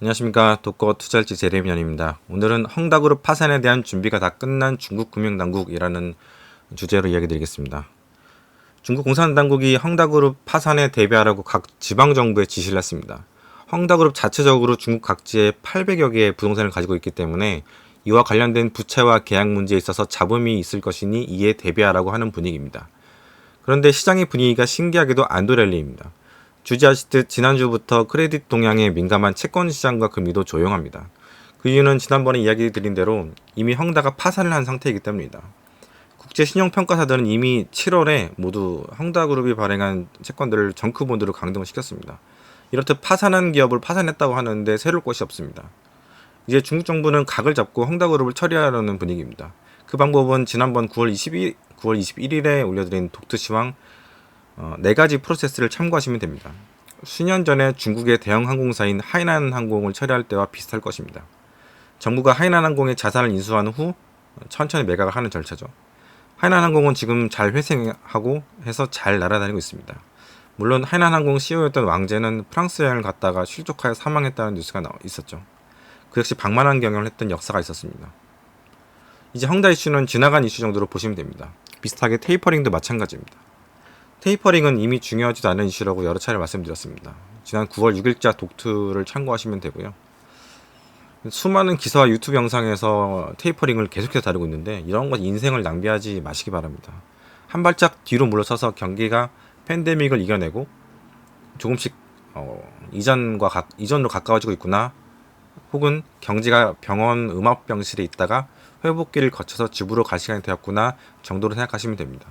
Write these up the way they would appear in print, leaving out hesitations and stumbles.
안녕하십니까. 독거 투자일지 제레미안입니다. 오늘은 헝다그룹 파산에 대한 준비가 다 끝난 중국 금융당국이라는 주제로 이야기 드리겠습니다. 중국 공산당국이 헝다그룹 파산에 대비하라고 각 지방정부에 지시를 했습니다. 헝다그룹 자체적으로 중국 각지에 800여 개의 부동산을 가지고 있기 때문에 이와 관련된 부채와 계약 문제에 있어서 잡음이 있을 것이니 이에 대비하라고 하는 분위기입니다. 그런데 시장의 분위기가 신기하게도 안도랠리입니다. 주지하시듯 지난주부터 크레딧 동향에 민감한 채권 시장과 금리도 조용합니다. 그 이유는 지난번에 이야기 드린 대로 이미 헝다가 파산을 한 상태이기 때문입니다. 국제 신용평가사들은 이미 7월에 모두 헝다그룹이 발행한 채권들을 정크본드로 강등을 시켰습니다. 이렇듯 파산한 기업을 파산했다고 하는데 새로울 것이 없습니다. 이제 중국 정부는 각을 잡고 헝다그룹을 처리하려는 분위기입니다. 그 방법은 지난번 9월 21일에 올려드린 독트시황 4가지 프로세스를 참고하시면 됩니다. 수년 전에 중국의 대형 항공사인 하이난 항공을 처리할 때와 비슷할 것입니다. 정부가 하이난 항공의 자산을 인수한 후 천천히 매각을 하는 절차죠. 하이난 항공은 지금 잘 회생하고 해서 잘 날아다니고 있습니다. 물론 하이난 항공 CEO였던 왕제는 프랑스 여행을 갔다가 실족하여 사망했다는 뉴스가 있었죠. 그 역시 방만한 경영을 했던 역사가 있었습니다. 이제 헝다 이슈는 지나간 이슈 정도로 보시면 됩니다. 비슷하게 테이퍼링도 마찬가지입니다. 테이퍼링은 이미 중요하지도 않은 이슈라고 여러 차례 말씀드렸습니다. 지난 9월 6일자 독트를 참고하시면 되고요. 수많은 기사와 유튜브 영상에서 테이퍼링을 계속해서 다루고 있는데 이런 것 인생을 낭비하지 마시기 바랍니다. 한 발짝 뒤로 물러서서 경기가 팬데믹을 이겨내고 조금씩 이전으로 가까워지고 있구나, 혹은 경제가 병원 음압병실에 있다가 회복기를 거쳐서 집으로 갈 시간이 되었구나 정도로 생각하시면 됩니다.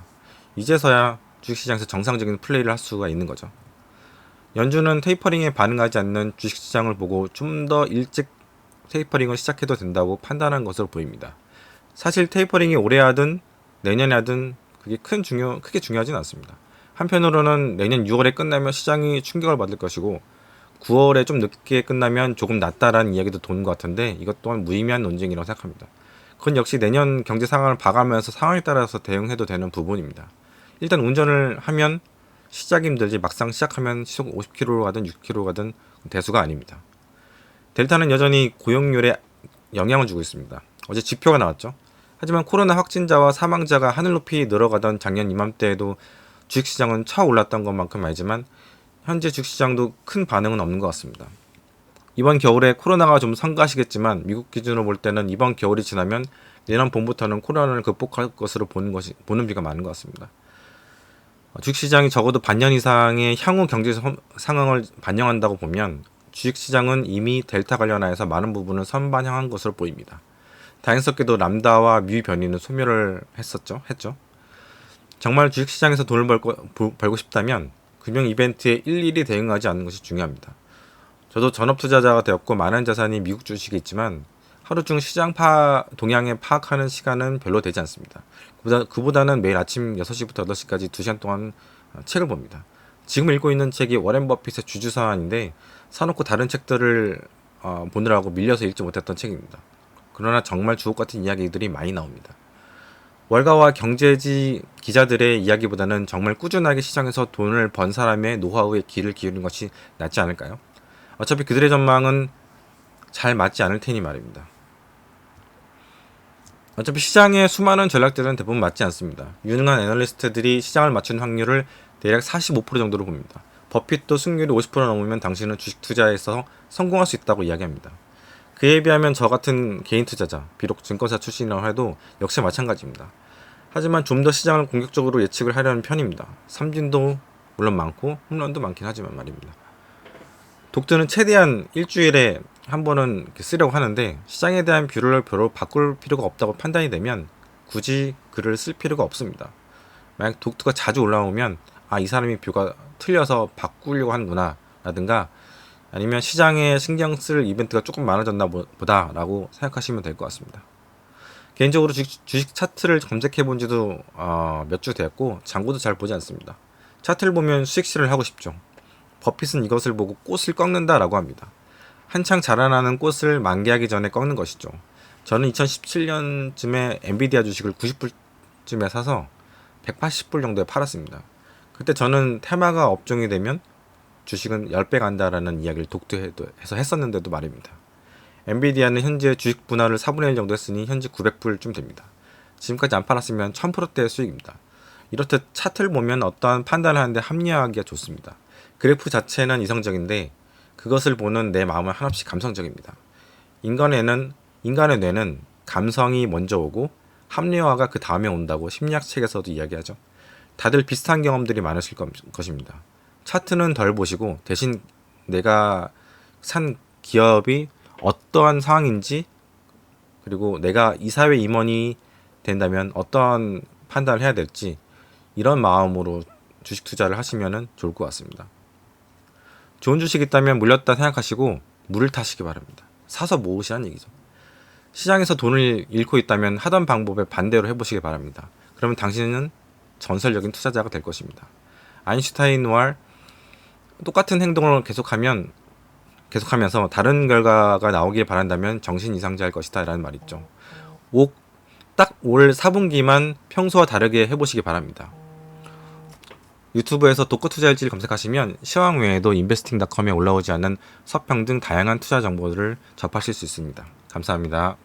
이제서야 주식시장에서 정상적인 플레이를 할 수가 있는 거죠. 연준은 테이퍼링에 반응하지 않는 주식시장을 보고 좀 더 일찍 테이퍼링을 시작해도 된다고 판단한 것으로 보입니다. 사실 테이퍼링이 올해 하든 내년에 하든 그게 크게 중요하진 않습니다. 한편으로는 내년 6월에 끝나면 시장이 충격을 받을 것이고 9월에 좀 늦게 끝나면 조금 낫다라는 이야기도 도는 것 같은데 이것 또한 무의미한 논쟁이라고 생각합니다. 그건 역시 내년 경제 상황을 봐가면서 상황에 따라서 대응해도 되는 부분입니다. 일단 운전을 하면 시작이 힘들지 막상 시작하면 시속 50km로 가든 60km로 가든 대수가 아닙니다. 델타는 여전히 고용률에 영향을 주고 있습니다. 어제 지표가 나왔죠. 하지만 코로나 확진자와 사망자가 하늘 높이 늘어가던 작년 이맘때에도 주식시장은 차올랐던 것만큼 알지만 현재 주식시장도 큰 반응은 없는 것 같습니다. 이번 겨울에 코로나가 좀 성가시겠지만 미국 기준으로 볼 때는 이번 겨울이 지나면 내년 봄부터는 코로나를 극복할 것으로 보는 비가 많은 것 같습니다. 주식시장이 적어도 반년 이상의 향후 경제 상황을 반영한다고 보면 주식시장은 이미 델타 관련하여서 많은 부분을 선반영한 것으로 보입니다. 다행스럽게도 람다와 뮤 변이는 소멸을 했죠. 정말 주식시장에서 돈을 벌고 싶다면 금융 이벤트에 일일이 대응하지 않는 것이 중요합니다. 저도 전업투자자가 되었고 많은 자산이 미국 주식에 있지만 하루 중 시장 동향에 파악하는 시간은 별로 되지 않습니다. 그보다는 매일 아침 6시부터 8시까지 2시간 동안 책을 봅니다. 지금 읽고 있는 책이 워렌 버핏의 주주사안인데 사놓고 다른 책들을 보느라고 밀려서 읽지 못했던 책입니다. 그러나 정말 주옥같은 이야기들이 많이 나옵니다. 월가와 경제지 기자들의 이야기보다는 정말 꾸준하게 시장에서 돈을 번 사람의 노하우에 귀를 기울이는 것이 낫지 않을까요? 어차피 그들의 전망은 잘 맞지 않을 테니 말입니다. 어차피 시장의 수많은 전략들은 대부분 맞지 않습니다. 유능한 애널리스트들이 시장을 맞춘 확률을 대략 45% 정도로 봅니다. 버핏도 승률이 50% 넘으면 당신은 주식 투자에서 성공할 수 있다고 이야기합니다. 그에 비하면 저 같은 개인 투자자, 비록 증권사 출신이라고 해도 역시 마찬가지입니다. 하지만 좀 더 시장을 공격적으로 예측을 하려는 편입니다. 삼진도 물론 많고 홈런도 많긴 하지만 말입니다. 독트는 최대한 일주일에 한 번은 쓰려고 하는데 시장에 대한 뷰를 별로 바꿀 필요가 없다고 판단이 되면 굳이 글을 쓸 필요가 없습니다. 만약 독트가 자주 올라오면 이 사람이 뷰가 틀려서 바꾸려고 하는구나 라든가 아니면 시장에 신경 쓸 이벤트가 조금 많아졌나 보다 라고 생각하시면 될 것 같습니다. 개인적으로 주식 차트를 검색해 본 지도 몇 주 됐고 장고도 잘 보지 않습니다. 차트를 보면 수익실을 하고 싶죠. 버핏은 이것을 보고 꽃을 꺾는다 라고 합니다. 한창 자라나는 꽃을 만개하기 전에 꺾는 것이죠. 저는 2017년쯤에 엔비디아 주식을 90불쯤에 사서 180불 정도에 팔았습니다. 그때 저는 테마가 업종이 되면 주식은 10배 간다라는 이야기를 독도해서 했었는데도 말입니다. 엔비디아는 현재 주식 분할을 4분의 1 정도 했으니 현재 900불쯤 됩니다. 지금까지 안 팔았으면 1000%대 수익입니다. 이렇듯 차트를 보면 어떠한 판단을 하는데 합리화하기가 좋습니다. 그래프 자체는 이성적인데 그것을 보는 내 마음은 한없이 감성적입니다. 인간의 뇌는 감성이 먼저 오고 합리화가 그 다음에 온다고 심리학 책에서도 이야기하죠. 다들 비슷한 경험들이 많으실 것입니다. 차트는 덜 보시고 대신 내가 산 기업이 어떠한 상황인지, 그리고 내가 이 사회 임원이 된다면 어떠한 판단을 해야 될지, 이런 마음으로 주식 투자를 하시면 좋을 것 같습니다. 좋은 주식이 있다면 물렸다 생각하시고 물을 타시기 바랍니다. 사서 모으시라는 얘기죠. 시장에서 돈을 잃고 있다면 하던 방법에 반대로 해보시기 바랍니다. 그러면 당신은 전설적인 투자자가 될 것입니다. 아인슈타인과 똑같은 행동을 계속하면서 다른 결과가 나오길 바란다면 정신 이상자일 것이다 라는 말이 있죠. 딱 올 4분기만 평소와 다르게 해보시기 바랍니다. 유튜브에서 독거 투자일지를 검색하시면 시황 외에도 investing.com에 올라오지 않는 서평 등 다양한 투자 정보들을 접하실 수 있습니다. 감사합니다.